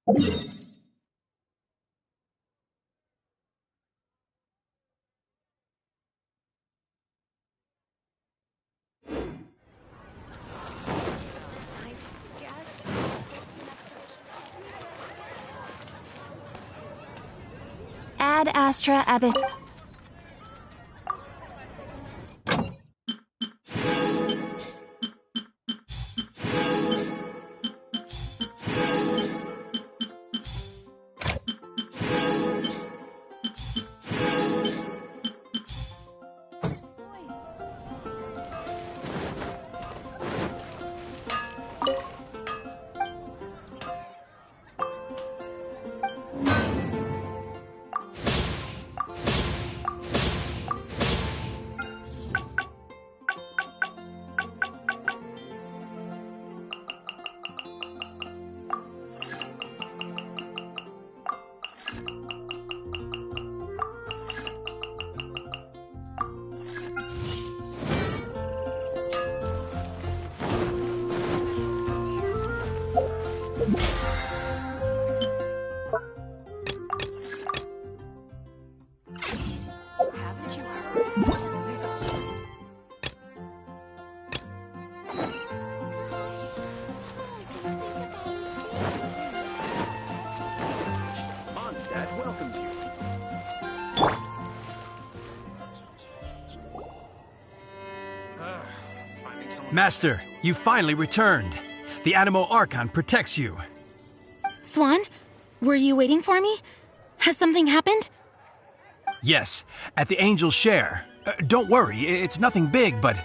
Ad Astra Abyss. Haven't you heard? There's a Mondstadt welcomes you. Master, you finally returned. The Animo Archon protects you. Swan, were you waiting for me? Has something happened? Yes, at the Angel's Share. Don't worry, it's nothing big, but...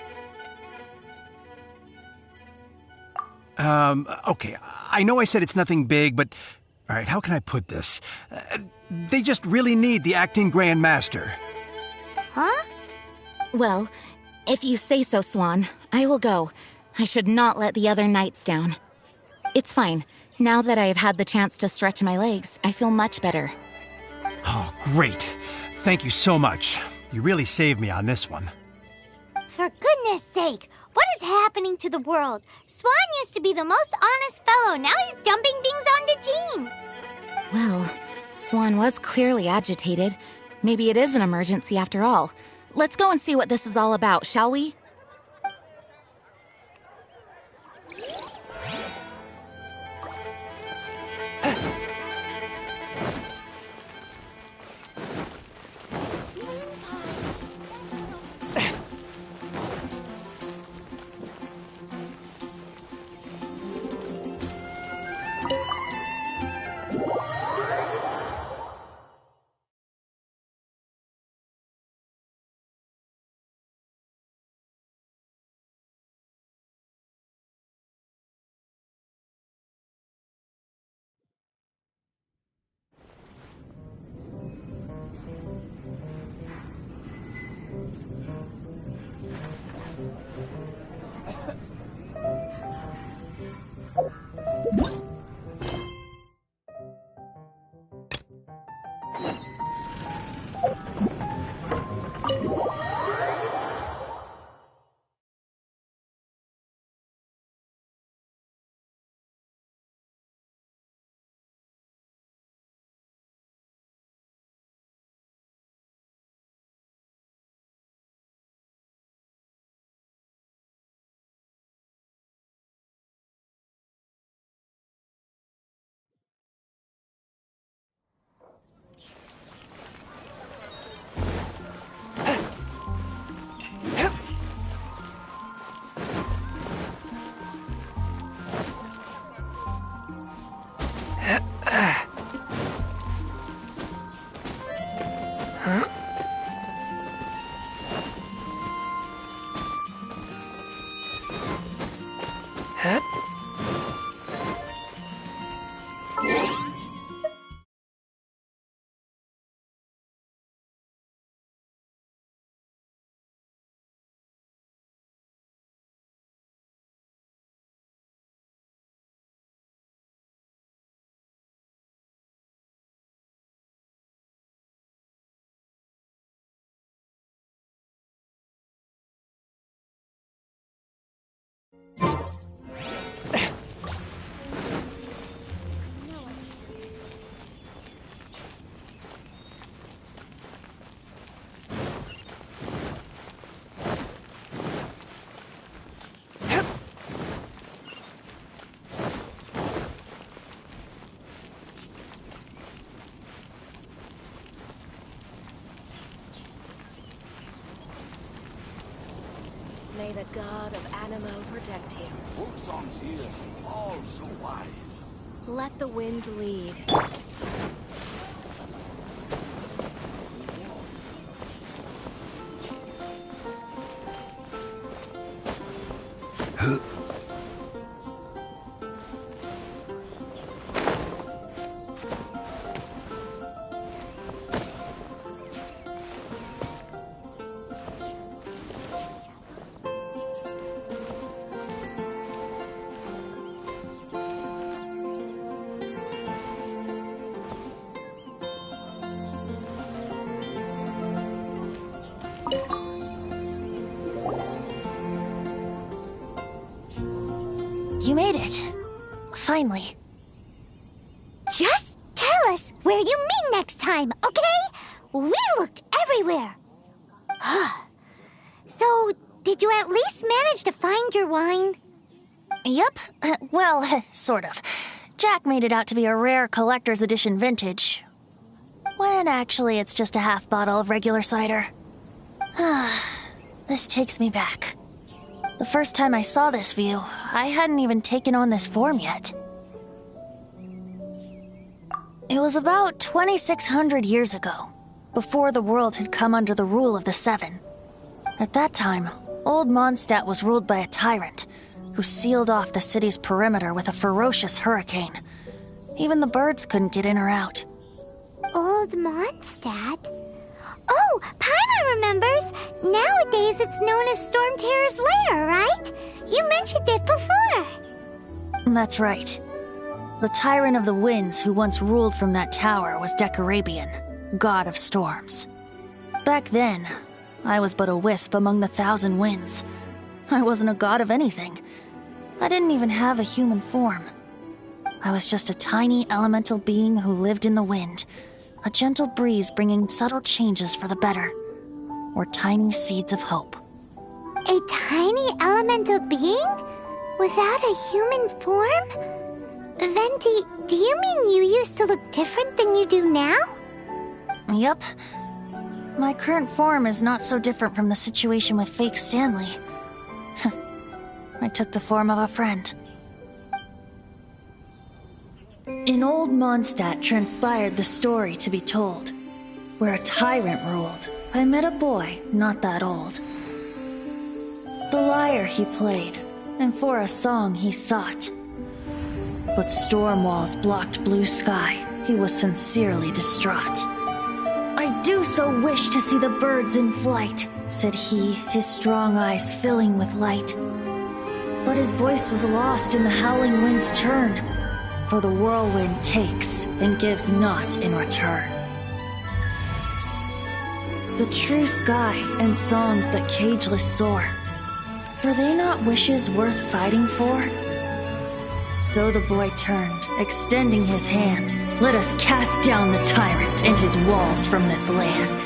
Okay, I know I said it's nothing big, but... Alright, how can I put this? They just really need the acting Grand Master. Huh? Well, if you say so, Swan, I will go. I should not let the other knights down. It's fine. Now that I have had the chance to stretch my legs, I feel much better. Oh, great. Thank you so much. You really saved me on this one. For goodness sake, what is happening to the world? Swan used to be the most honest fellow. Now he's dumping things onto Jean. Well, Swan was clearly agitated. Maybe it is an emergency after all. Let's go and see what this is all about, shall we? May the god of Animo protect you. Folk songs here, all so wise. Let the wind lead. You made it. Finally. Just tell us where you meet next time, okay? We looked everywhere. So, did you at least manage to find your wine? Yep. Well, sort of. Jack made it out to be a rare collector's edition vintage. When actually it's just a half bottle of regular cider. This takes me back. The first time I saw this view, I hadn't even taken on this form yet. It was about 2,600 years ago, before the world had come under the rule of the Seven. At that time, old Mondstadt was ruled by a tyrant, who sealed off the city's perimeter with a ferocious hurricane. Even the birds couldn't get in or out. Old Mondstadt? Oh, Paimon remembers! Nowadays it's known as Storm Terror's lair, right? You mentioned it before. That's right. The Tyrant of the Winds who once ruled from that tower was Decarabian, god of storms. Back then, I was but a wisp among the 1,000 winds. I wasn't a god of anything. I didn't even have a human form. I was just a tiny elemental being who lived in the wind, a gentle breeze bringing subtle changes for the better, or tiny seeds of hope. A tiny elemental being? Without a human form? Then do you mean you used to look different than you do now? Yep. My current form is not so different from the situation with fake Stanley. I took the form of a friend. In old Mondstadt transpired the story to be told. Where a tyrant ruled, I met a boy not that old. The lyre he played, and for a song he sought. But storm walls blocked blue sky, he was sincerely distraught. I do so wish to see the birds in flight, said he, his strong eyes filling with light. But his voice was lost in the howling wind's churn, for the whirlwind takes and gives not in return. The true sky and songs that cageless soar, were they not wishes worth fighting for? So the boy turned, extending his hand. Let us cast down the tyrant and his walls from this land.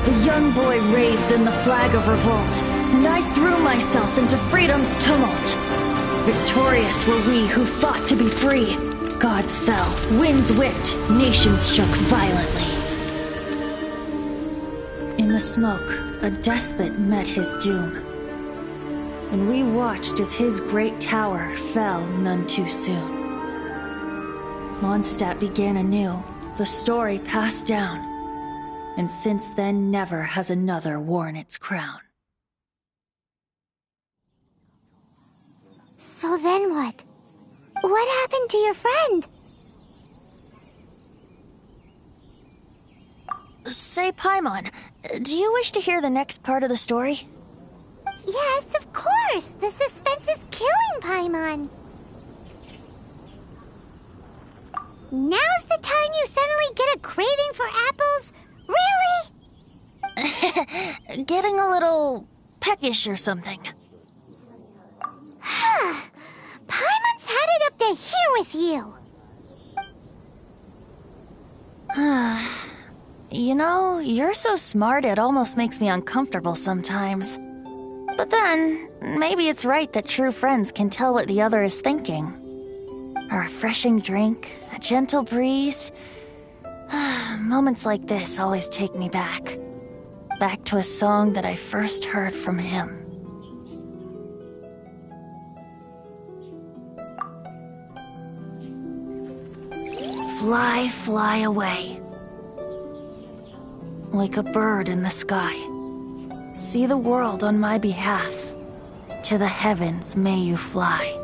The young boy raised then the flag of revolt, and I threw myself into freedom's tumult. Victorious were we who fought to be free. Gods fell, winds whipped, nations shook violently. In the smoke, a despot met his doom, and we watched as his great tower fell none too soon. Mondstadt began anew, the story passed down, and since then never has another worn its crown. So then what? What happened to your friend? Say, Paimon, do you wish to hear the next part of the story? Yes, of course! The suspense is killing, Paimon! Now's the time you suddenly get a craving for apples? Really? Getting a little peckish or something. Paimon's had it up to here with you! You know, you're so smart it almost makes me uncomfortable sometimes. But then, maybe it's right that true friends can tell what the other is thinking. A refreshing drink, a gentle breeze. Moments like this always take me back. Back to a song that I first heard from him. fly, fly away. Like a bird in the sky. See the world on my behalf. To the heavens may you fly.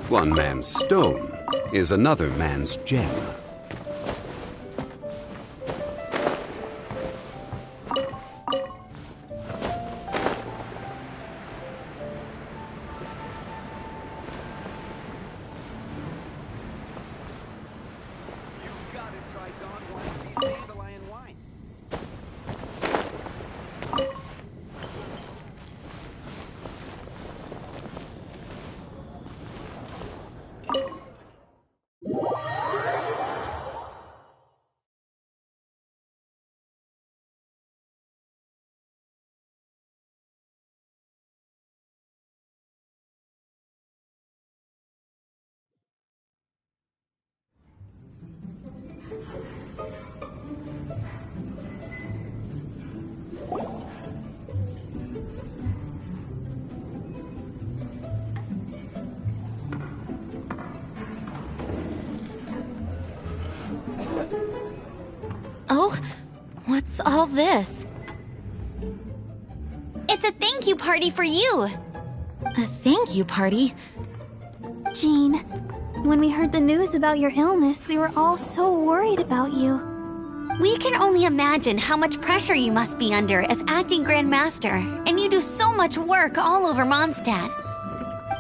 One man's stone is another man's gem. Oh, what's all this? It's a thank you party for you. A thank you party? Jean, when we heard the news about your illness, we were all so worried about you. We can only imagine how much pressure you must be under as acting Grand Master, and you do so much work all over Mondstadt.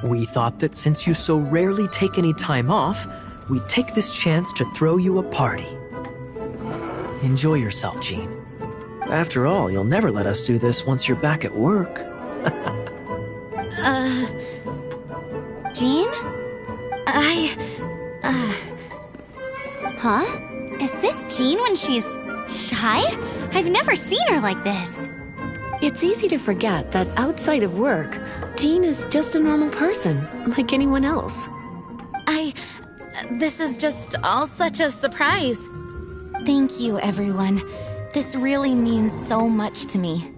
We thought that since you so rarely take any time off, we'd take this chance to throw you a party. Enjoy yourself, Jean. After all, you'll never let us do this once you're back at work. Jean? Huh? Is this Jean when she's shy? I've never seen her like this. It's easy to forget that outside of work, Jean is just a normal person, like anyone else. This is just all such a surprise. Thank you, everyone. This really means so much to me.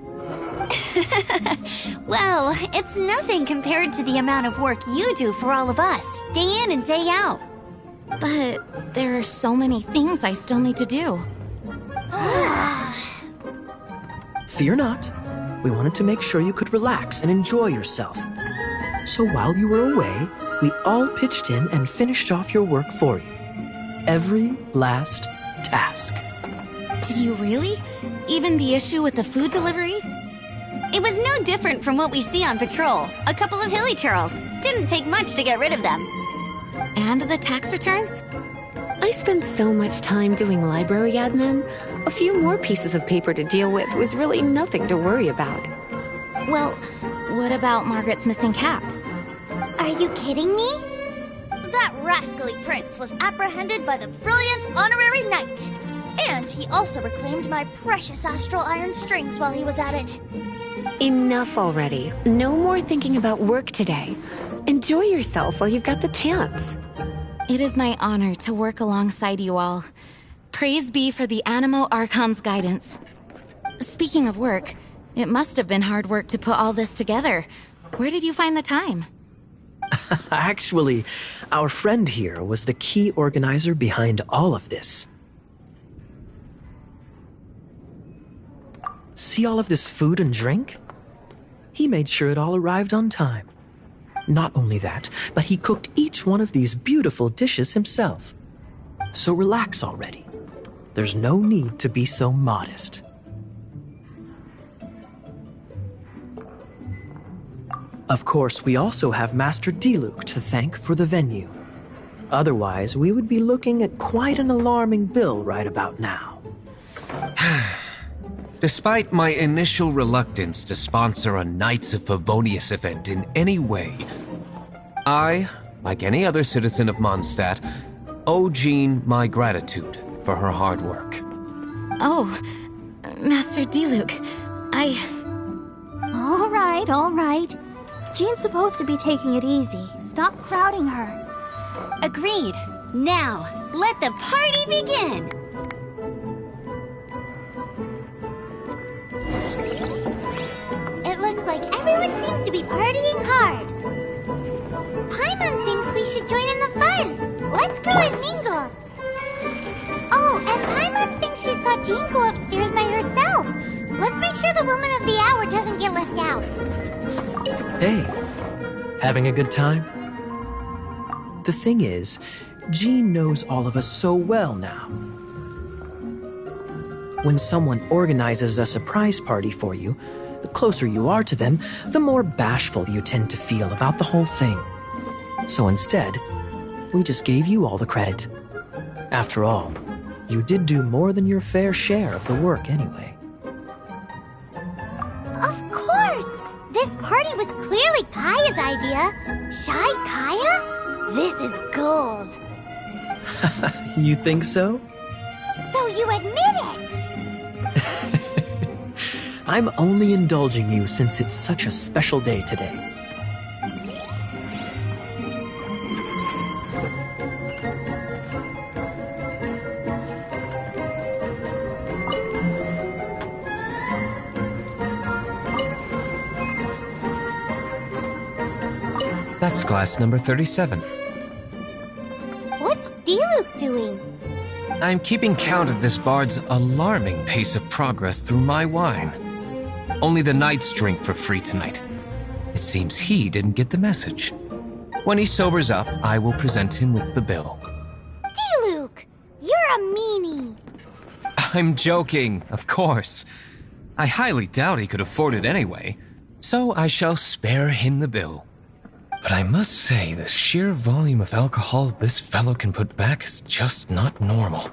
Well, it's nothing compared to the amount of work you do for all of us, day in and day out. But there are so many things I still need to do. Fear not. We wanted to make sure you could relax and enjoy yourself. So while you were away, we all pitched in and finished off your work for you. Every last task. Did you really? Even the issue with the food deliveries? It was no different from what we see on patrol. A couple of hilly churls. Didn't take much to get rid of them. And the tax returns? I spent so much time doing library admin. A few more pieces of paper to deal with was really nothing to worry about. Well, what about Margaret's missing cat? Are you kidding me? That rascally prince was apprehended by the brilliant honorary knight. And he also reclaimed my precious astral iron strings while he was at it. Enough already. No more thinking about work today. Enjoy yourself while you've got the chance. It is my honor to work alongside you all. Praise be for the Animo Archon's guidance. Speaking of work, it must have been hard work to put all this together. Where did you find the time? Actually, our friend here was the key organizer behind all of this. See all of this food and drink? He made sure it all arrived on time. Not only that, but he cooked each one of these beautiful dishes himself. So relax already. There's no need to be so modest. Of course, we also have Master Diluc to thank for the venue. Otherwise, we would be looking at quite an alarming bill right about now. Despite my initial reluctance to sponsor a Knights of Favonius event in any way, I, like any other citizen of Mondstadt, owe Jean my gratitude for her hard work. Oh, Master Diluc, All right. Jean's supposed to be taking it easy. Stop crowding her. Agreed. Now, let the party begin! It looks like everyone seems to be partying hard. Paimon thinks we should join in the fun. Let's go and mingle. Oh, and Paimon thinks she saw Jean go upstairs by herself. Let's make sure the woman of the hour doesn't get left out. Hey, having a good time? The thing is, Jean knows all of us so well now. When someone organizes a surprise party for you, the closer you are to them, the more bashful you tend to feel about the whole thing. So instead, we just gave you all the credit. After all, you did do more than your fair share of the work anyway. Of course! This party was clearly Kaya's idea. Shy Kaya? This is gold. You think so? So you admit it? I'm only indulging you since it's such a special day today. That's glass number 37. What's Diluc doing? I'm keeping count of this bard's alarming pace of progress through my wine. Only the knights drink for free tonight. It seems he didn't get the message. When he sobers up, I will present him with the bill. Diluc, you're a meanie. I'm joking, of course. I highly doubt he could afford it anyway, so I shall spare him the bill. But I must say, the sheer volume of alcohol this fellow can put back is just not normal.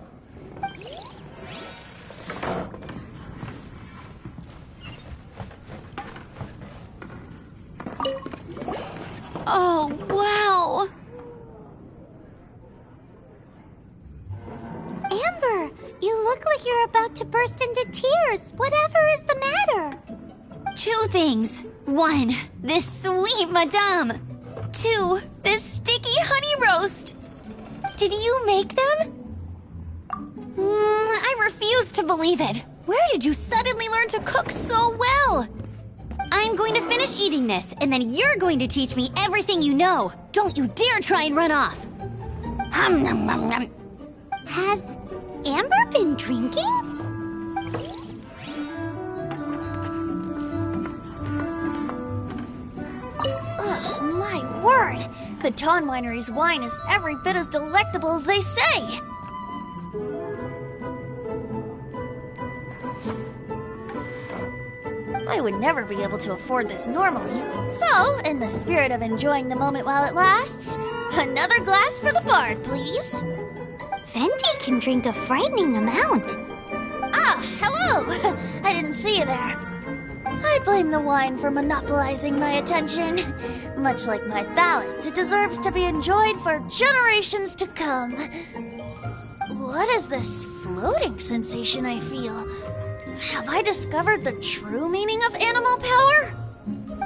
Oh, wow! Amber, you look like you're about to burst into tears. Whatever is the matter? 2 things. 1, this sweet madame. 2, this sticky honey roast. Did you make them? I refuse to believe it. Where did you suddenly learn to cook so well? I'm going to finish eating this, and then you're going to teach me everything you know. Don't you dare try and run off. Has Amber been drinking? Oh, my word! The Dawn Winery's wine is every bit as delectable as they say! I would never be able to afford this normally. So, in the spirit of enjoying the moment while it lasts, another glass for the bard, please. Venti can drink a frightening amount. Ah, hello! I didn't see you there. I blame the wine for monopolizing my attention. Much like my ballads, it deserves to be enjoyed for generations to come. What is this floating sensation I feel? Have I discovered the true meaning of animal power?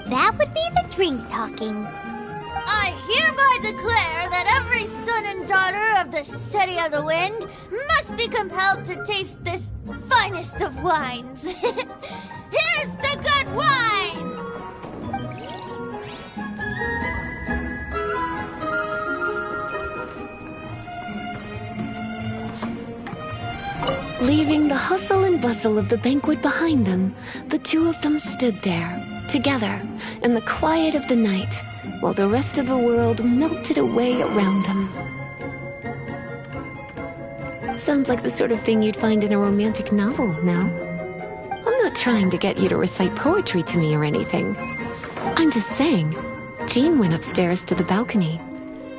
That would be the drink talking. I hereby declare that every son and daughter of the City of the Wind must be compelled to taste this finest of wines. Here's to good wine! Leaving the hustle and bustle of the banquet behind them, the two of them stood there, together, in the quiet of the night, while the rest of the world melted away around them. Sounds like the sort of thing you'd find in a romantic novel, no? I'm not trying to get you to recite poetry to me or anything. I'm just saying, Jean went upstairs to the balcony,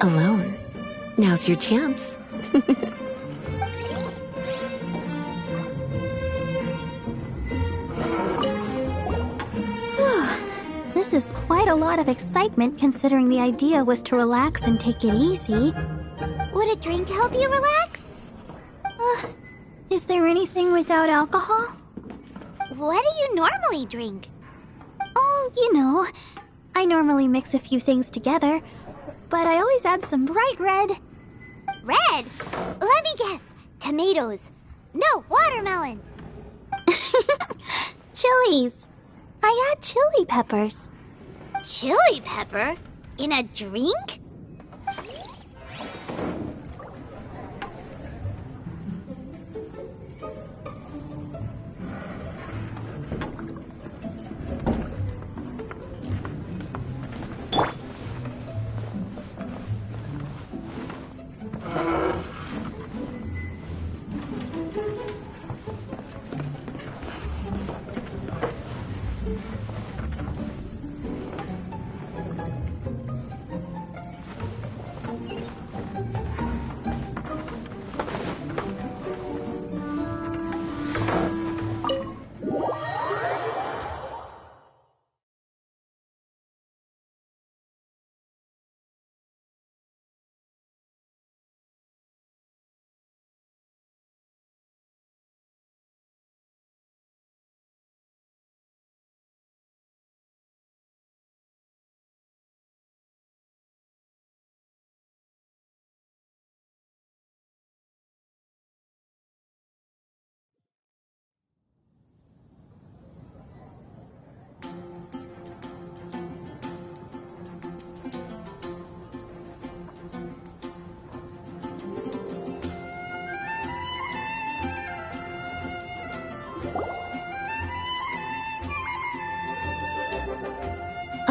alone. Now's your chance. This is quite a lot of excitement considering the idea was to relax and take it easy. Would a drink help you relax? Is there anything without alcohol? What do you normally drink? Oh, you know, I normally mix a few things together, but I always add some bright red. Red? Let me guess. Tomatoes. No, watermelon. Chilies. I add chili peppers. Chili pepper? In a drink?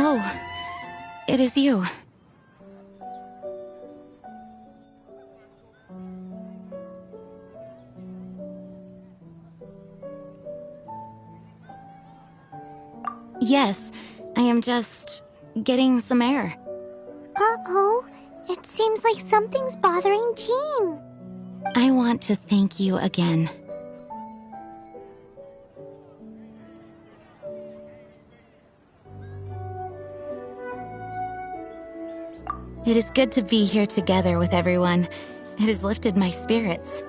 Oh, it is you. Yes, I am just getting some air. Uh-oh. It seems like something's bothering Jean. I want to thank you again. It is good to be here together with everyone. It has lifted my spirits.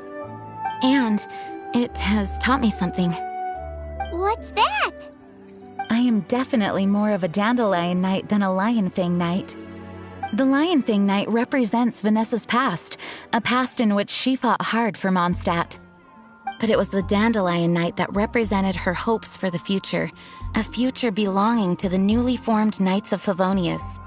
And it has taught me something. What's that? I am definitely more of a Dandelion Knight than a Lion Fang Knight. The Lion Fang Knight represents Vanessa's past, a past in which she fought hard for Mondstadt. But it was the Dandelion Knight that represented her hopes for the future, a future belonging to the newly formed Knights of Favonius.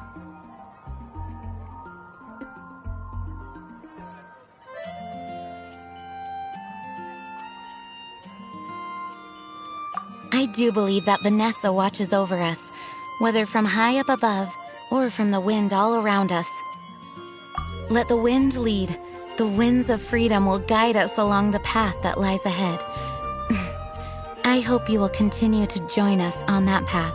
I do believe that Vanessa watches over us, whether from high up above or from the wind all around us. Let the wind lead. The winds of freedom will guide us along the path that lies ahead. I hope you will continue to join us on that path.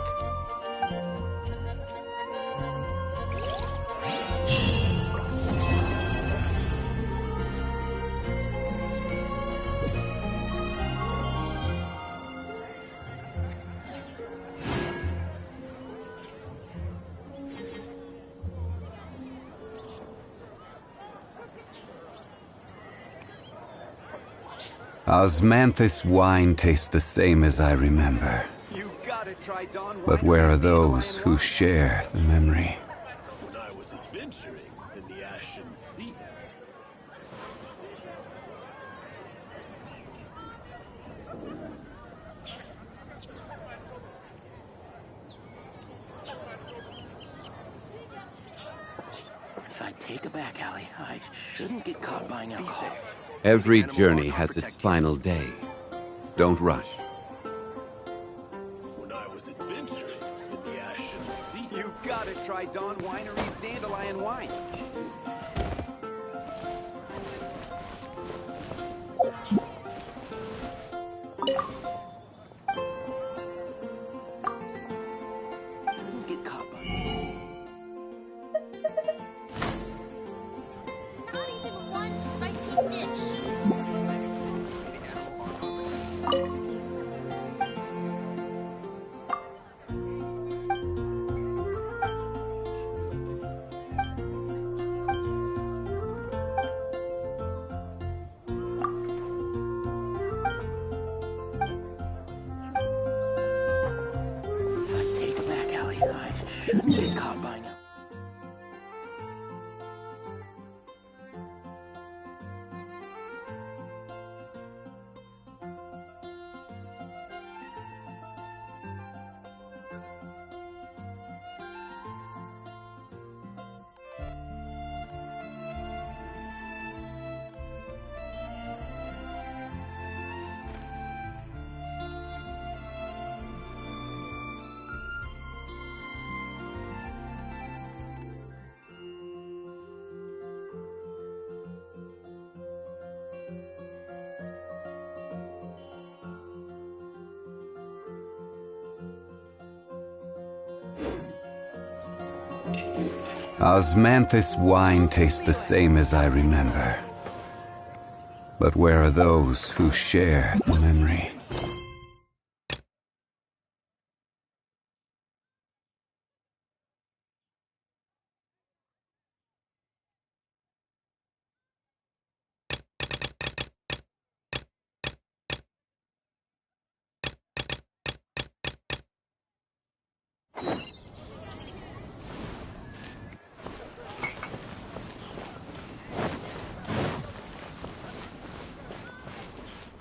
Osmanthus wine tastes the same as I remember. But where are those who share the memory? When I was adventuring in the Ashen Sea. If I take a back alley, I shouldn't get caught buying alcohol. Every journey has its final day. Don't rush. When I was adventuring in the Ashen Sea. You gotta try Dawn Winery's Dandelion Wine. Shouldn't get caught by Not even one spicy dish. If I take it back, Allie, I shouldn't get caught by now. Osmanthus wine tastes the same as I remember. But where are those who share the memory?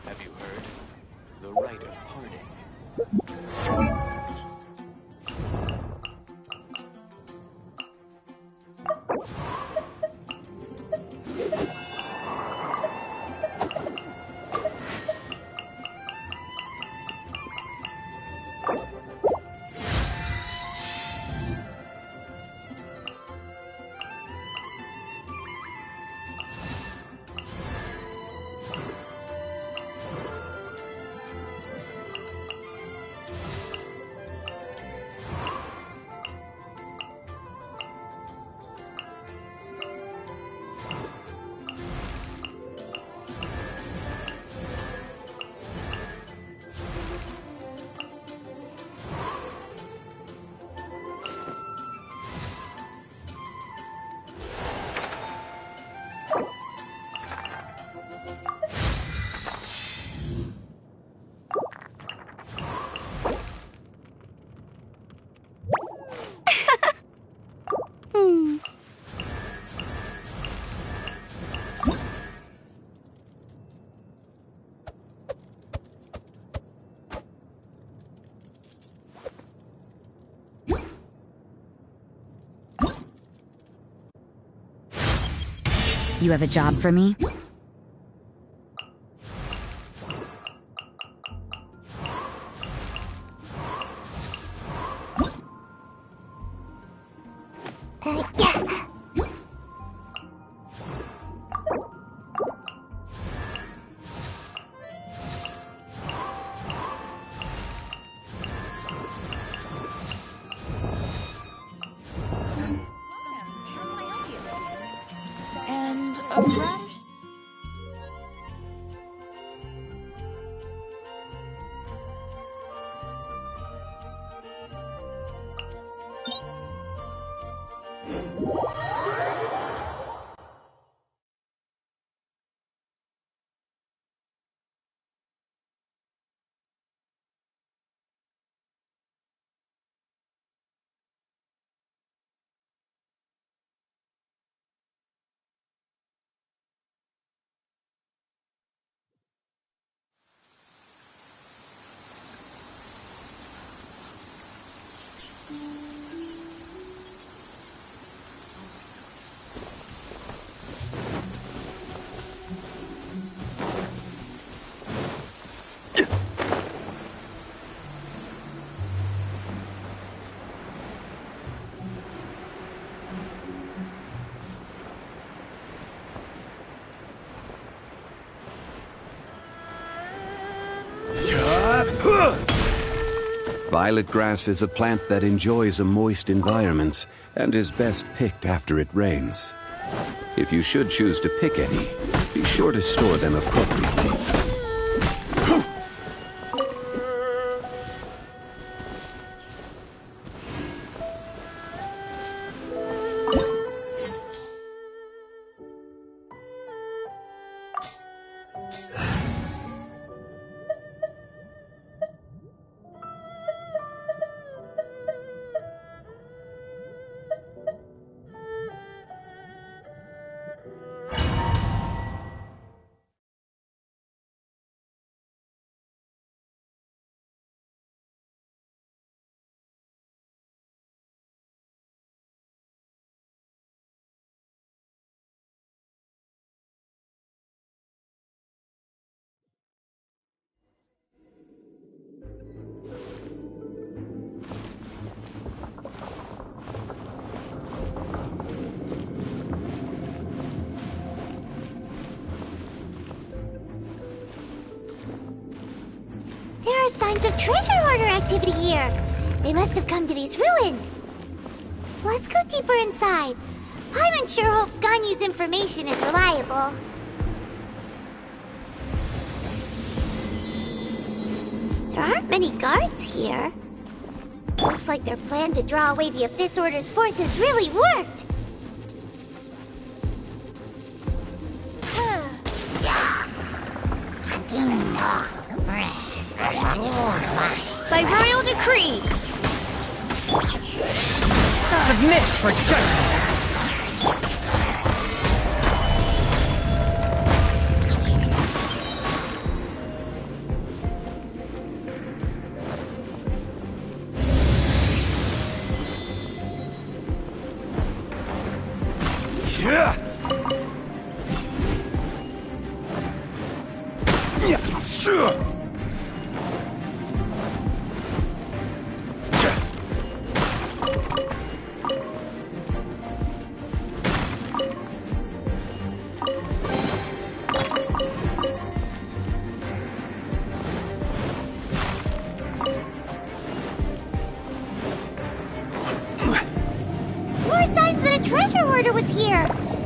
Have you heard? The rite of parting. You have a job for me? And a radish. Violet grass is a plant that enjoys a moist environment and is best picked after it rains. If you should choose to pick any, be sure to store them appropriately. There are signs of treasure hoarder activity here. They must have come to these ruins. Let's go deeper inside. Paimon sure hopes Ganyu's information is reliable. There aren't many guards here. Looks like their plan to draw away the Abyss Order's forces really worked. By royal decree! Submit for judgment! Yeah! Yeah, sure!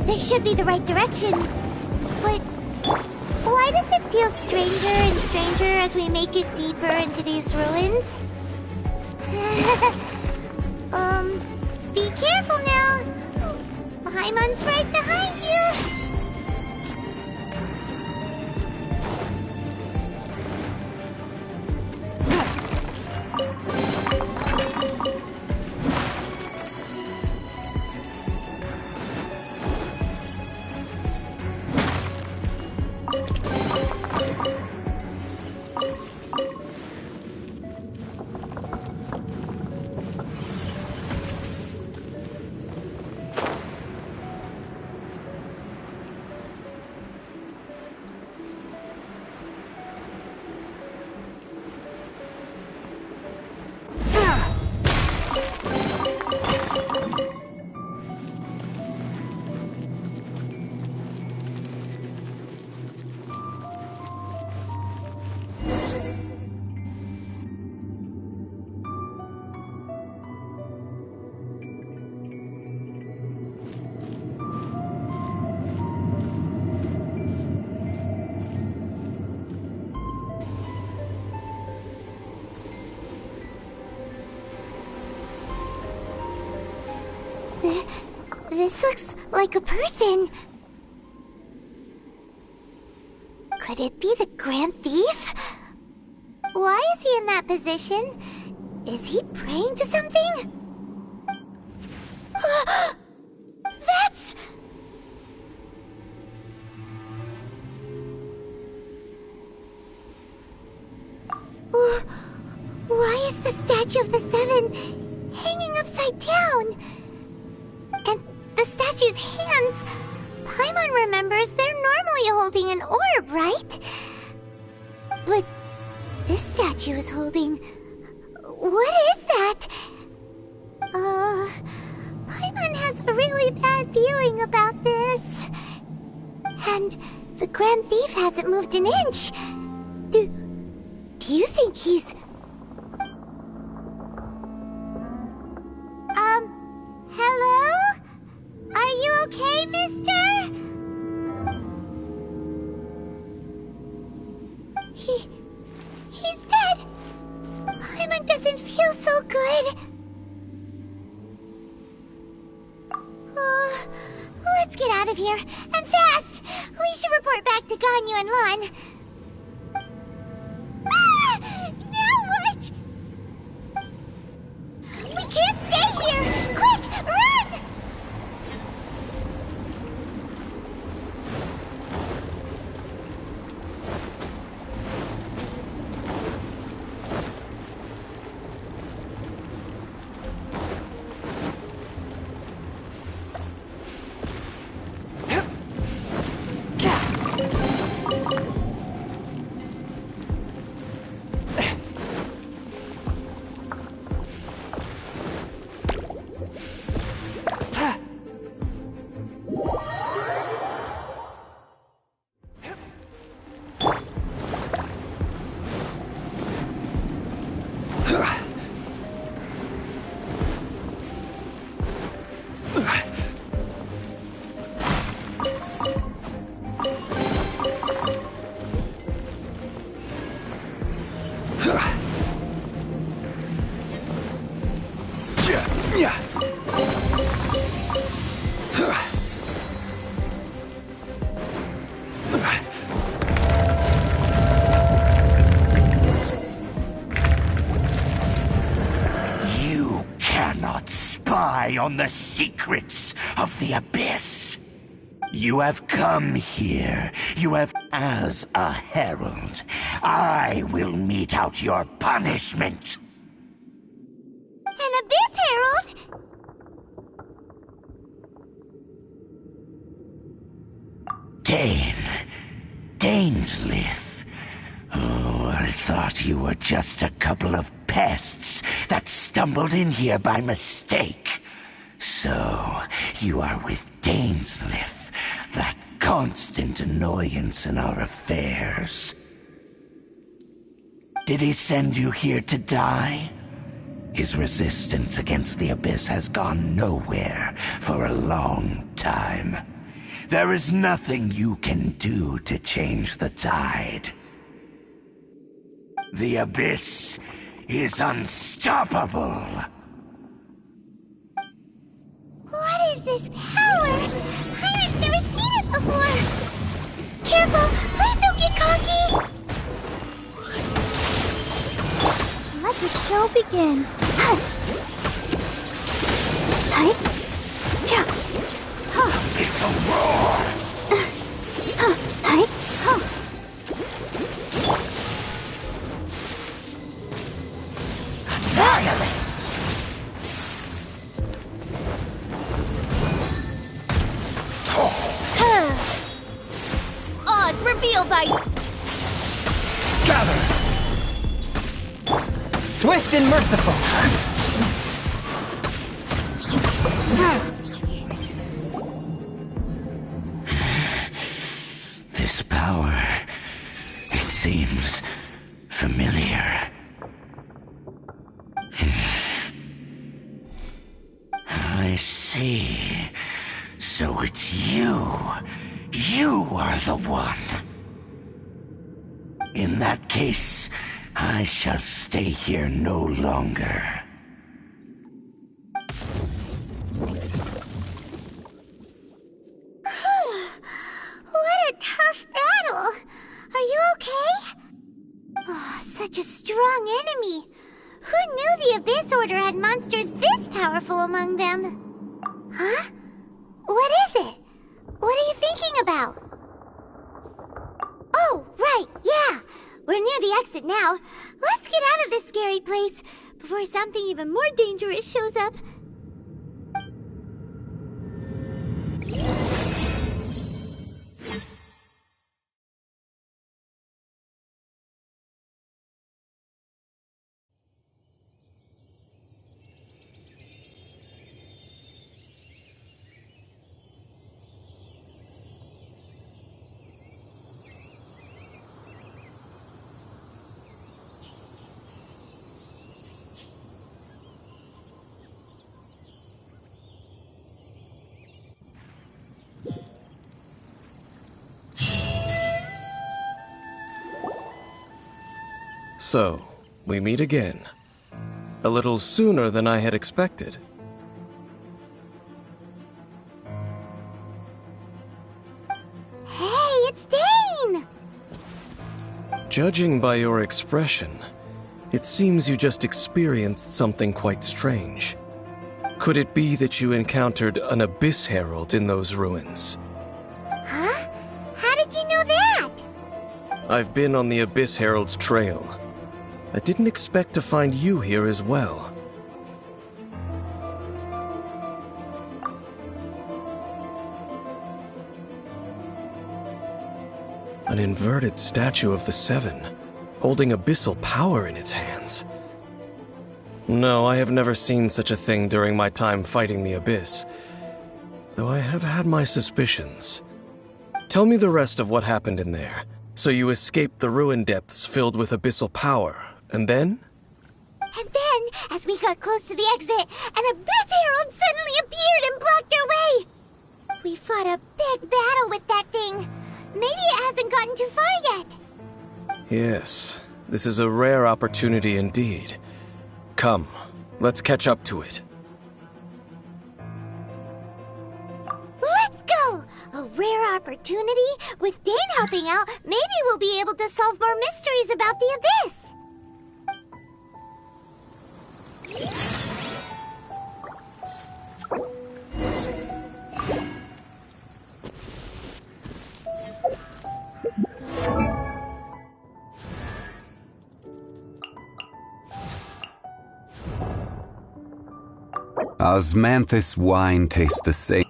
This should be the right direction. But why does it feel stranger and stranger as we make it deeper into these ruins? Be careful now. Paimon's right behind you. This looks like a person. Could it be the Grand Thief? Why is he in that position? Is he praying to something? That's... Why is the Statue of the Seven hanging upside down? And the statue's hands... Paimon remembers they're normally holding an orb, right? But this statue is holding... What is that? Paimon has a really bad feeling about this. And the Grand Thief hasn't moved an inch. Do you think he's... get out of here, and fast! We should report back to Ganyu and Lon. Ah! Now what? We can't stay here! Quick, run! On the secrets of the Abyss. You have come here. You have as a herald. I will mete out your punishment. An Abyss Herald? Dainsleif. Oh, I thought you were just a couple of pests that stumbled in here by mistake. So, you are with Dainsleif, that constant annoyance in our affairs. Did he send you here to die? His resistance against the Abyss has gone nowhere for a long time. There is nothing you can do to change the tide. The Abyss is unstoppable. What is this power? I've never seen it before! Careful! Please don't get cocky! Let the show begin. Abyssal roar! Annihilate! Oz, reveal dice! Gather! Swift and merciful! This power, it seems familiar. I see. So it's you. You are the one. In that case, I shall stay here no longer. What a tough battle! Are you okay? Oh, such a strong enemy. Who knew the Abyss Order had monsters this powerful among them? Huh? What is it? What are you thinking about? Oh, right, yeah. We're near the exit now. Let's get out of this scary place before something even more dangerous shows up. So, we meet again. A little sooner than I had expected. Judging by your expression, it seems you just experienced something quite strange. Could it be that you encountered an Abyss Herald in those ruins? Huh? How did you know that? I've been on the Abyss Herald's trail. I didn't expect to find you here as well. An inverted statue of the Seven, holding abyssal power in its hands. No, I have never seen such a thing during my time fighting the Abyss, though I have had my suspicions. Tell me the rest of what happened in there. So you escaped the ruin depths filled with abyssal power, and then? And then, as we got close to the exit, an Abyss Herald suddenly appeared and blocked our way! We fought a big battle with that thing. Maybe it hasn't gotten too far yet. Yes, this is a rare opportunity indeed. Come, let's catch up to it. Let's go! A rare opportunity? With Dane helping out, maybe we'll be able to solve more mysteries about the Abyss! Osmanthus wine tastes the same.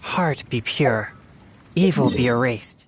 Heart be pure, evil be erased.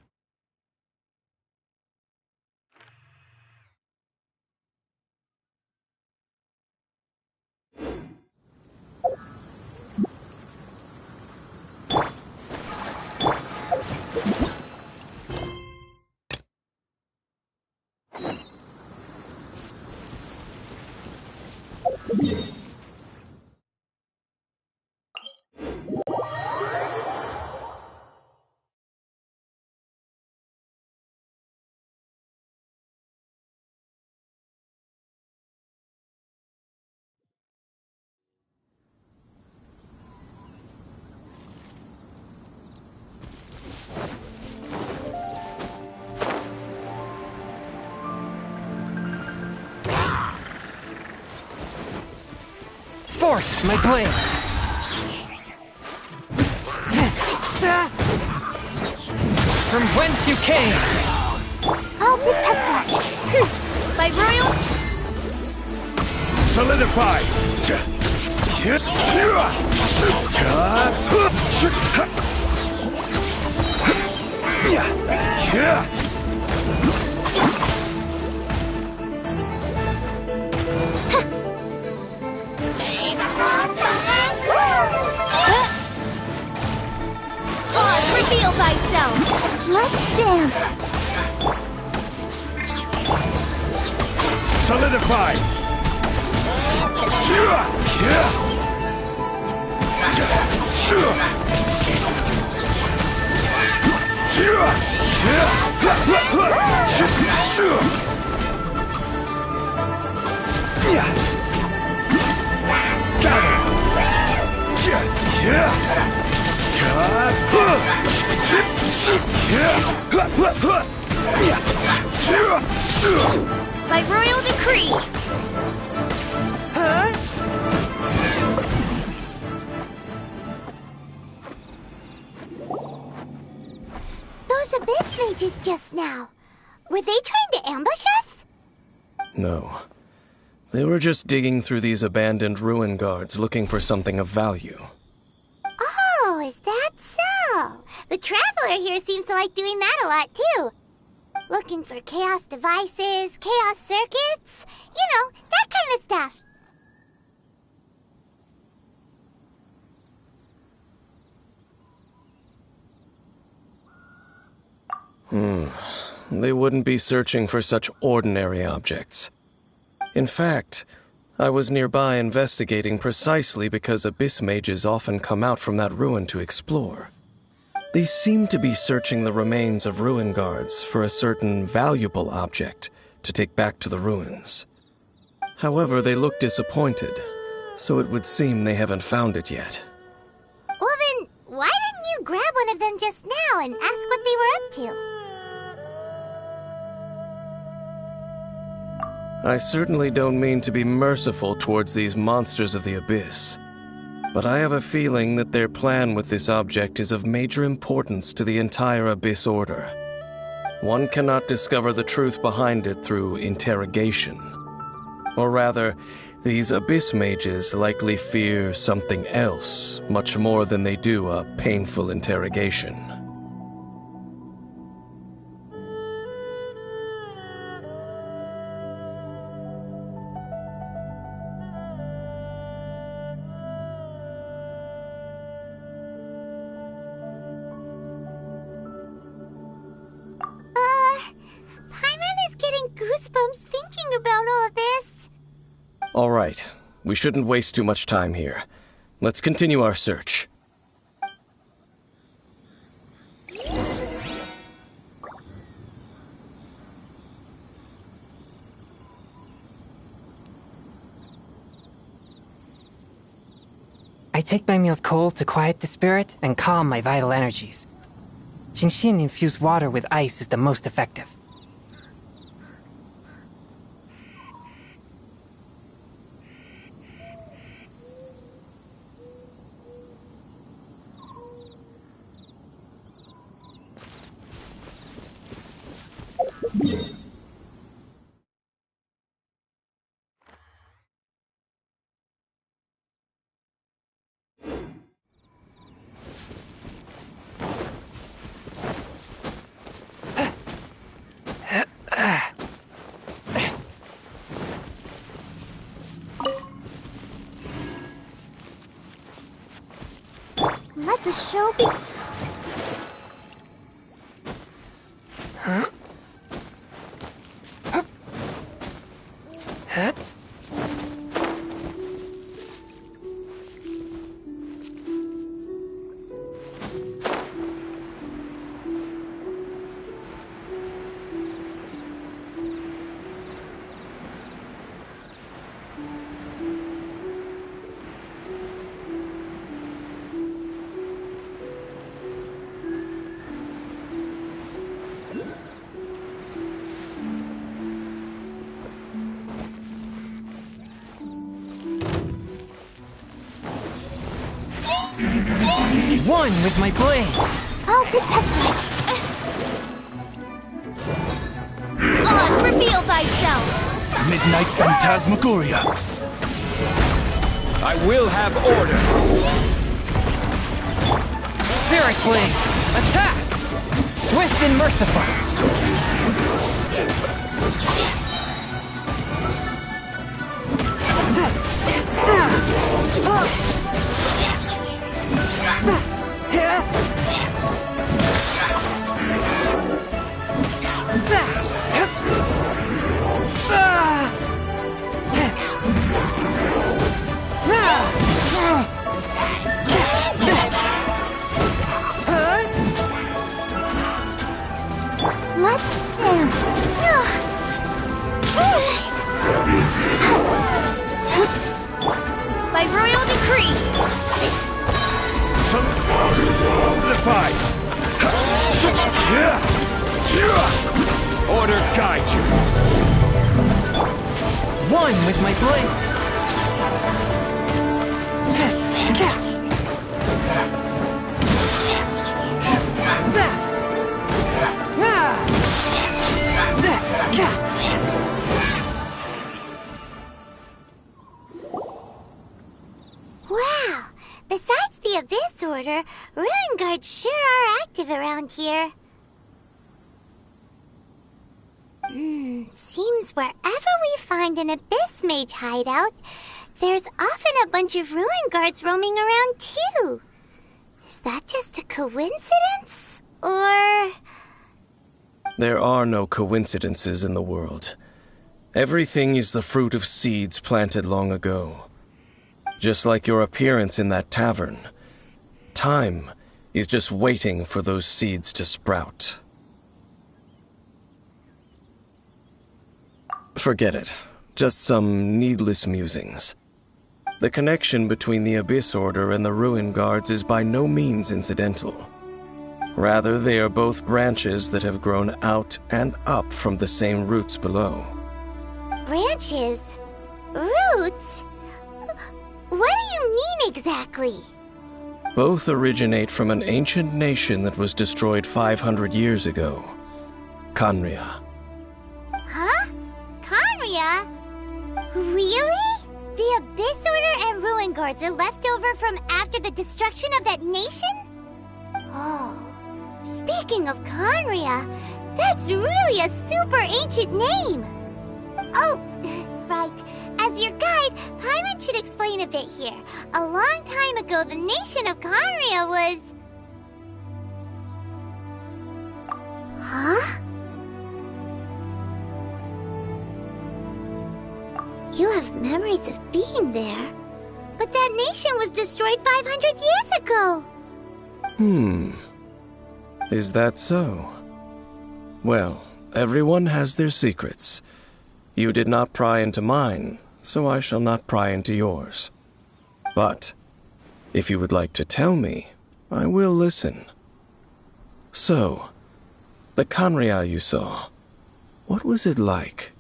Forth, my blade! From whence you came! I'll protect us! By royal... Solidify! Reveal thyself! Let's dance! Solidify! By royal decree! Those Abyss mages just now, were they trying to ambush us? No. They were just digging through these abandoned ruin guards looking for something of value. Oh, is that so? The Traveler here seems to like doing that a lot, too. Looking for chaos devices, chaos circuits, you know, that kind of stuff. They wouldn't be searching for such ordinary objects. In fact, I was nearby investigating precisely because abyss mages often come out from that ruin to explore. They seem to be searching the remains of ruin guards for a certain valuable object to take back to the ruins. However, they look disappointed, so it would seem they haven't found it yet. Well then, why didn't you grab one of them just now and ask what they were up to? I certainly don't mean to be merciful towards these monsters of the abyss, but I have a feeling that their plan with this object is of major importance to the entire Abyss Order. One cannot discover the truth behind it through interrogation. Or rather, these Abyss mages likely fear something else much more than they do a painful interrogation. All right, we shouldn't waste too much time here. Let's continue our search. I take my meals cold to quiet the spirit and calm my vital energies. Shinshin infused water with ice is the most effective. Let the show be... Huh? Huh? One with my blade. I'll protect us. Oz, reveal thyself. Midnight Phantasmagoria. I will have order. Spirit blade. Attack! Swift and merciful. Let's dance. By royal decree. Solidify. Order guide you. One with my blade. Order, ruin guards sure are active around here. Seems wherever we find an Abyss Mage hideout, there's often a bunch of ruin guards roaming around too. Is that just a coincidence? Or... There are no coincidences in the world. Everything is the fruit of seeds planted long ago. Just like your appearance in that tavern, time is just waiting for those seeds to sprout. Forget it. Just some needless musings. The connection between the Abyss Order and the Ruin Guards is by no means incidental. Rather, they are both branches that have grown out and up from the same roots below. Branches? Roots? What do you mean exactly? Both originate from an ancient nation that was destroyed 500 years ago. Khaenri'ah. Huh? Khaenri'ah? Really? The Abyss Order and Ruin Guards are left over from after the destruction of that nation? Oh, speaking of Khaenri'ah, that's really a super ancient name. Oh, right. As your guide, Paimon should explain a bit here. A long time ago, the nation of Khaenri'ah was... Huh? You have memories of being there. But that nation was destroyed 500 years ago. Is that so? Well, everyone has their secrets. You did not pry into mine, so I shall not pry into yours. But, if you would like to tell me, I will listen. So, the Khaenri'ah you saw, what was it like?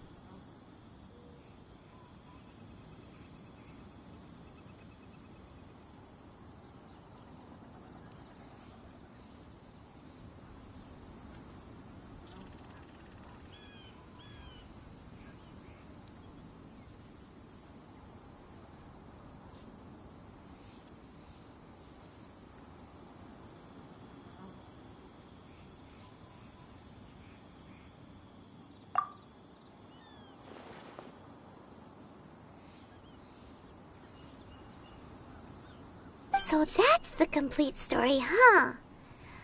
So that's the complete story, huh?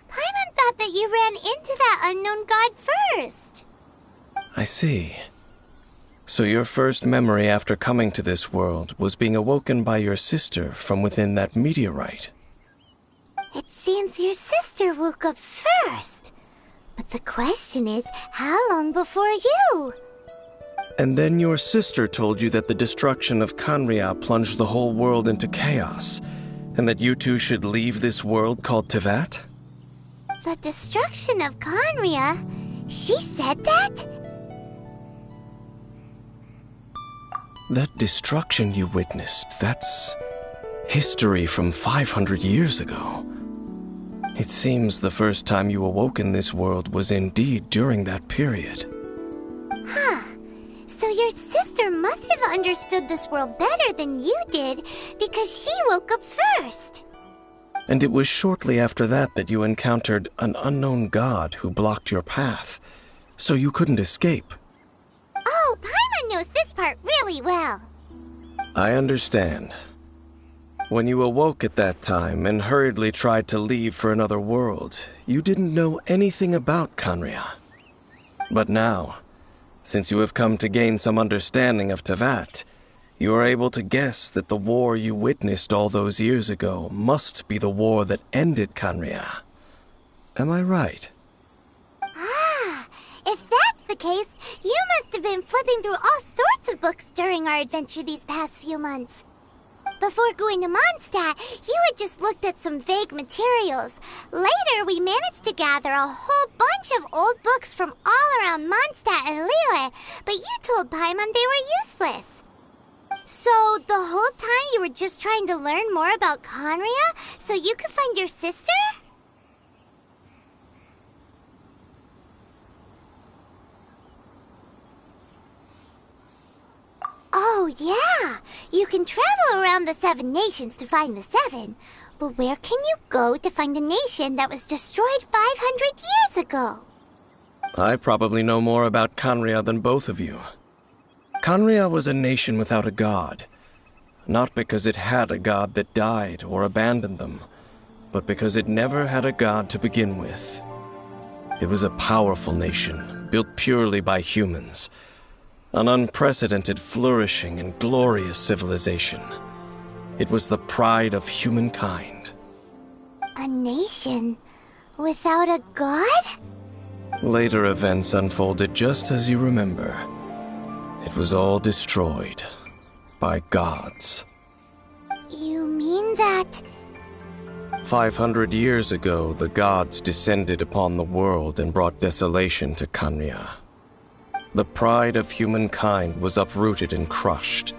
Paimon thought that you ran into that unknown god first. I see. So your first memory after coming to this world was being awoken by your sister from within that meteorite. It seems your sister woke up first. But the question is, how long before you? And then your sister told you that the destruction of Khaenri'ah plunged the whole world into chaos, and that you two should leave this world called Teyvat? The destruction of Khaenri'ah? She said that? That destruction you witnessed, that's history from 500 years ago. It seems the first time you awoke in this world was indeed during that period. Huh. So your sister must have understood this world better than you did, because she woke up first. And it was shortly after that that you encountered an unknown god who blocked your path, so you couldn't escape. Oh, Paimon knows this part really well. I understand. When you awoke at that time and hurriedly tried to leave for another world, you didn't know anything about Khaenri'ah. But now, since you have come to gain some understanding of Teyvat, you are able to guess that the war you witnessed all those years ago must be the war that ended Khaenri'ah. Am I right? Ah, if that's the case, you must have been flipping through all sorts of books during our adventure these past few months. Before going to Mondstadt, you had just looked at some vague materials. Later, we managed to gather a whole bunch of old books from all around Mondstadt and Liyue, but you told Paimon they were useless. So, the whole time you were just trying to learn more about Khaenri'ah so you could find your sister? Oh, yeah. You can travel around the 7 nations to find the 7. But where can you go to find a nation that was destroyed 500 years ago? I probably know more about Canria than both of you. Canria was a nation without a god. Not because it had a god that died or abandoned them, but because it never had a god to begin with. It was a powerful nation, built purely by humans. An unprecedented, flourishing, and glorious civilization. It was the pride of humankind. A nation without a god? Later events unfolded just as you remember. It was all destroyed by gods. You mean that... 500 years ago, the gods descended upon the world and brought desolation to Canria. The pride of humankind was uprooted and crushed,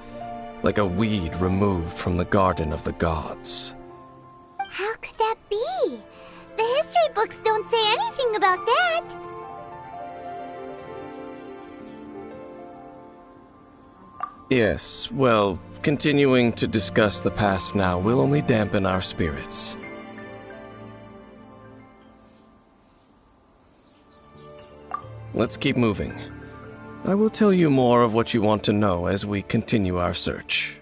like a weed removed from the garden of the gods. How could that be? The history books don't say anything about that. Yes, well, continuing to discuss the past now will only dampen our spirits. Let's keep moving. I will tell you more of what you want to know as we continue our search.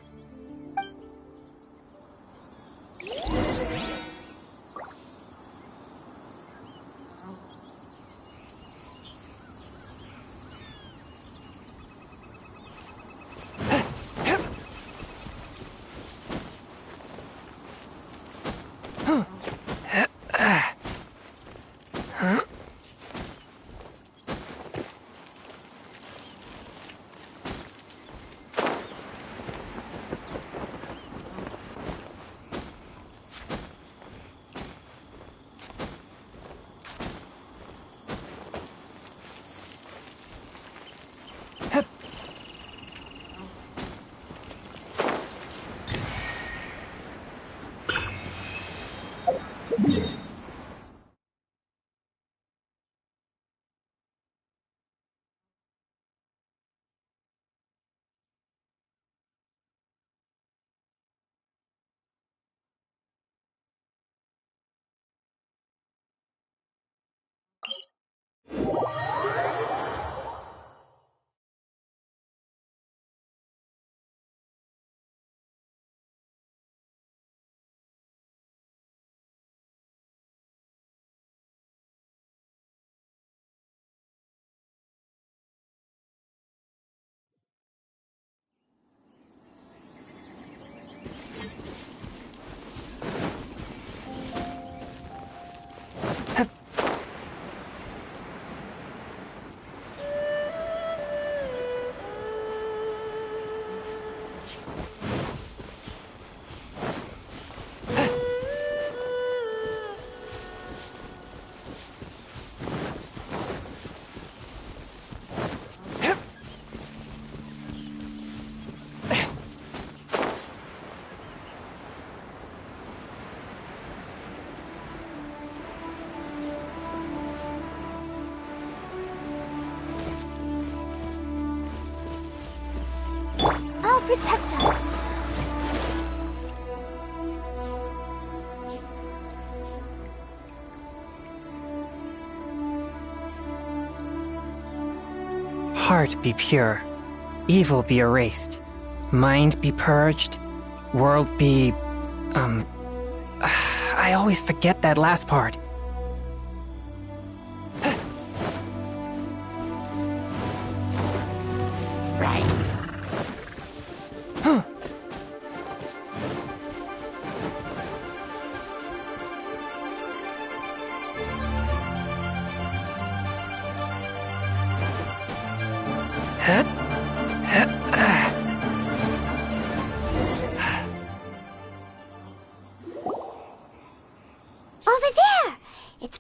I'll protect us. Heart be pure, evil be erased, mind be purged, world be... I always forget that last part. Right.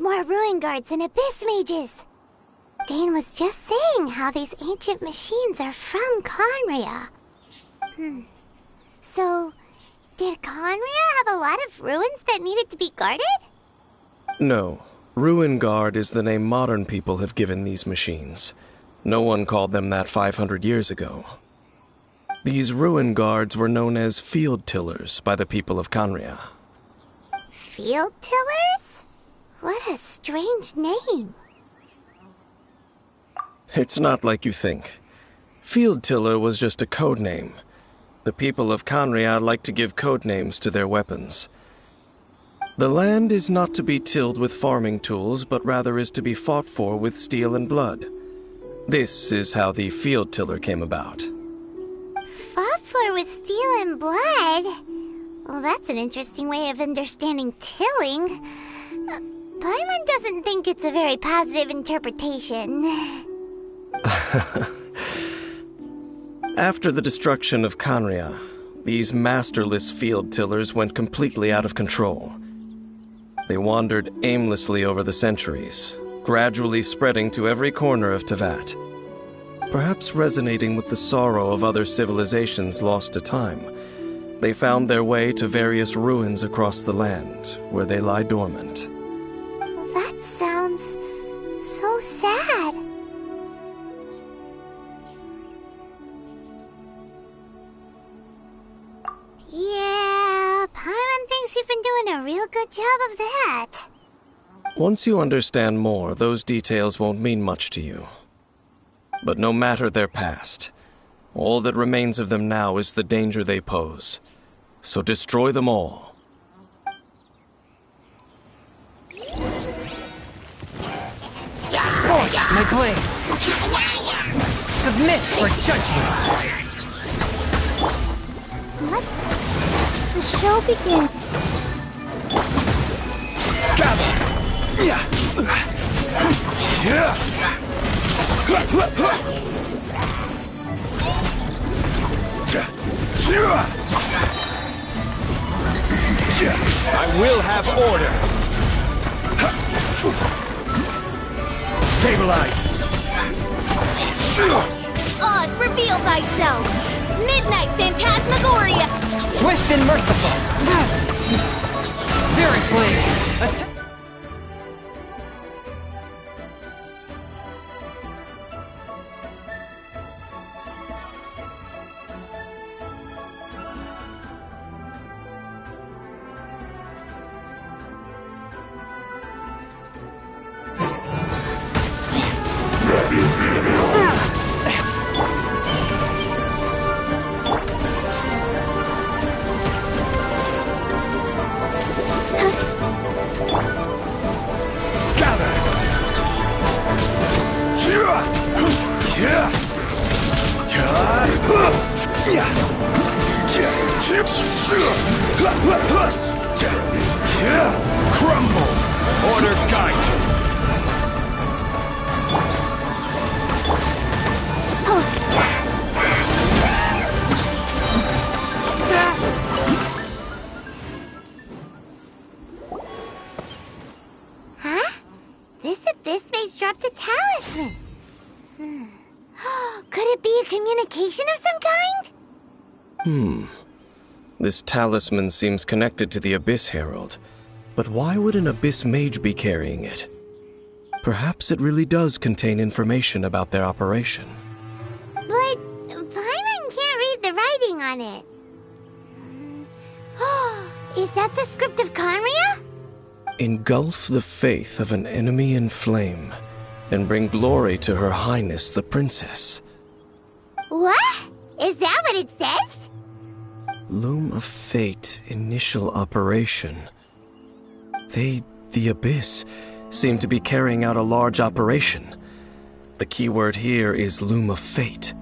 More ruin guards and abyss mages. Dane was just saying how these ancient machines are from Conria. So, did Conria have a lot of ruins that needed to be guarded? No. Ruin Guard is the name modern people have given these machines. No one called them that 500 years ago. These ruin guards were known as field tillers by the people of Conria. Field tillers? What a strange name. It's not like you think. Field tiller was just a code name. The people of Conria like to give code names to their weapons. The land is not to be tilled with farming tools, but rather is to be fought for with steel and blood. This is how the field tiller came about. Fought for with steel and blood? Well, that's an interesting way of understanding tilling. Paimon doesn't think it's a very positive interpretation. After the destruction of Conria, these masterless field tillers went completely out of control. They wandered aimlessly over the centuries, gradually spreading to every corner of Teyvat. Perhaps resonating with the sorrow of other civilizations lost to time, they found their way to various ruins across the land, where they lie dormant. That sounds so sad. Yeah, Paimon thinks you've been doing a real good job of that. Once you understand more, those details won't mean much to you. But no matter their past, all that remains of them now is the danger they pose. So destroy them all. Force my blade! Submit for judgment! Let the show begin. Gather! I will have order. Stabilize! Oz, reveal thyself! Midnight Phantasmagoria! Swift and merciful! Spirit blade! Crumble! Order guide you! Huh? This abyss maze dropped a talisman. Could it be a communication of some kind? This talisman seems connected to the Abyss Herald. But why would an Abyss Mage be carrying it? Perhaps it really does contain information about their operation. But Paimon can't read the writing on it. Is that the script of Conria? Engulf the faith of an enemy in flame, and bring glory to Her Highness the Princess. What? Is that what it says? Loom of Fate, initial operation. They, the Abyss, seem to be carrying out a large operation. The keyword here is Loom of Fate.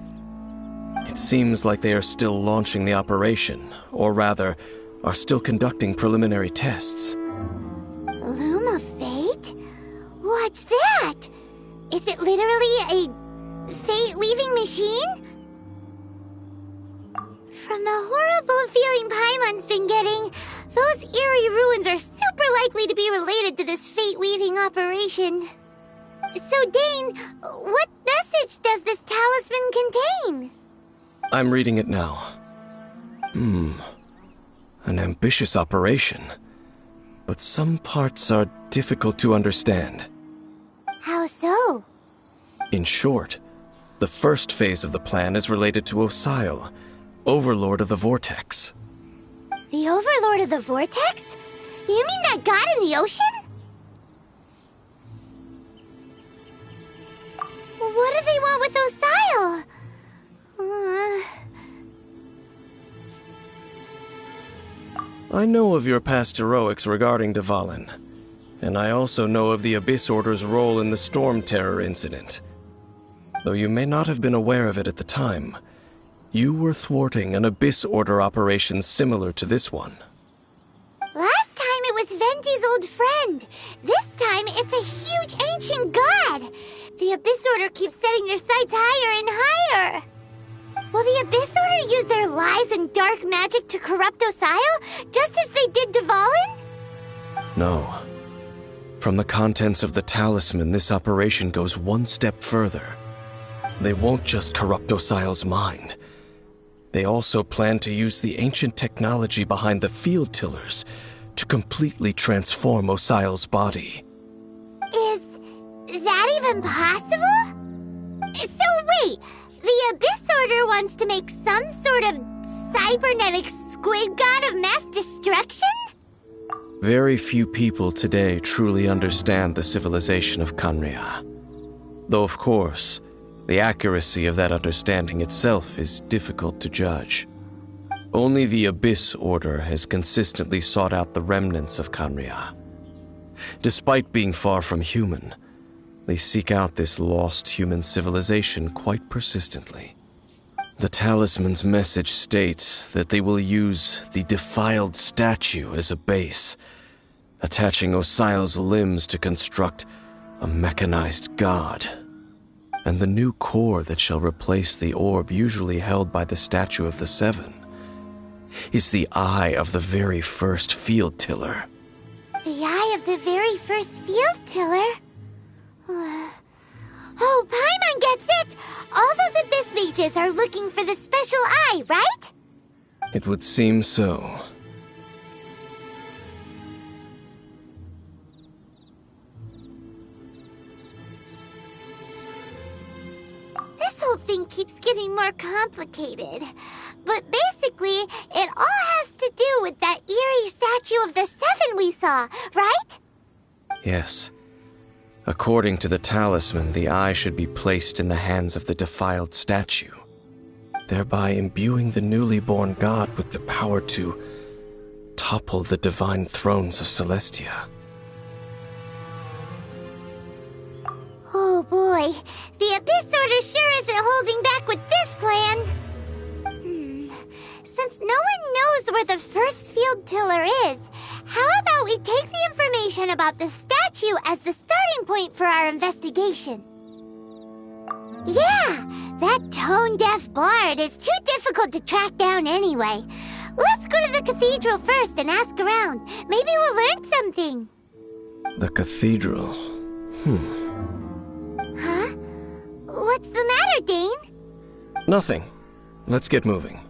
It seems like they are still launching the operation, or rather, are still conducting preliminary tests. Loom of Fate? What's that? Is it literally a fate-weaving machine? From the horrible feeling Paimon's been getting, those eerie ruins are super likely to be related to this fate-weaving operation. So, Dane, what message does this talisman contain? I'm reading it now. An ambitious operation. But some parts are difficult to understand. How so? In short, the first phase of the plan is related to Osile, Overlord of the Vortex. The Overlord of the Vortex? You mean that god in the ocean? What do they want with Osile? I know of your past heroics regarding Dvalin, and I also know of the Abyss Order's role in the Storm Terror incident. Though you may not have been aware of it at the time, you were thwarting an Abyss Order operation similar to this one. Last time it was Venti's old friend. This time it's a huge ancient god. The Abyss Order keeps setting their sights higher and higher. Will the Abyss Order use their lies and dark magic to corrupt Osile, just as they did Dvalin? No. From the contents of the talisman, this operation goes one step further. They won't just corrupt Osile's mind. They also plan to use the ancient technology behind the field tillers to completely transform Osile's body. Is that even possible? So wait, the Abyss Order wants to make some sort of cybernetic squid god of mass destruction? Very few people today truly understand the civilization of Khaenri'ah. Though of course, the accuracy of that understanding itself is difficult to judge. Only the Abyss Order has consistently sought out the remnants of Khaenri'ah. Despite being far from human, they seek out this lost human civilization quite persistently. The talisman's message states that they will use the defiled statue as a base, attaching Osile's limbs to construct a mechanized god. And the new core that shall replace the orb usually held by the statue of the Seven is the eye of the very first field tiller. The eye of the very first field tiller? Oh, Paimon gets it! All those Abyss mages are looking for the special eye, right? It would seem so. This whole thing keeps getting more complicated. But basically, it all has to do with that eerie statue of the Seven we saw, right? Yes. According to the talisman, the eye should be placed in the hands of the defiled statue, thereby imbuing the newly born god with the power to topple the divine thrones of Celestia. Oh boy, the Abyss Order sure isn't holding back with this plan. Since no one knows where the first field tiller is, how about we take the information about the statue as the starting point for our investigation? Yeah, that tone-deaf bard is too difficult to track down anyway. Let's go to the cathedral first and ask around. Maybe we'll learn something. The cathedral? Huh? What's the matter, Dane? Nothing. Let's get moving.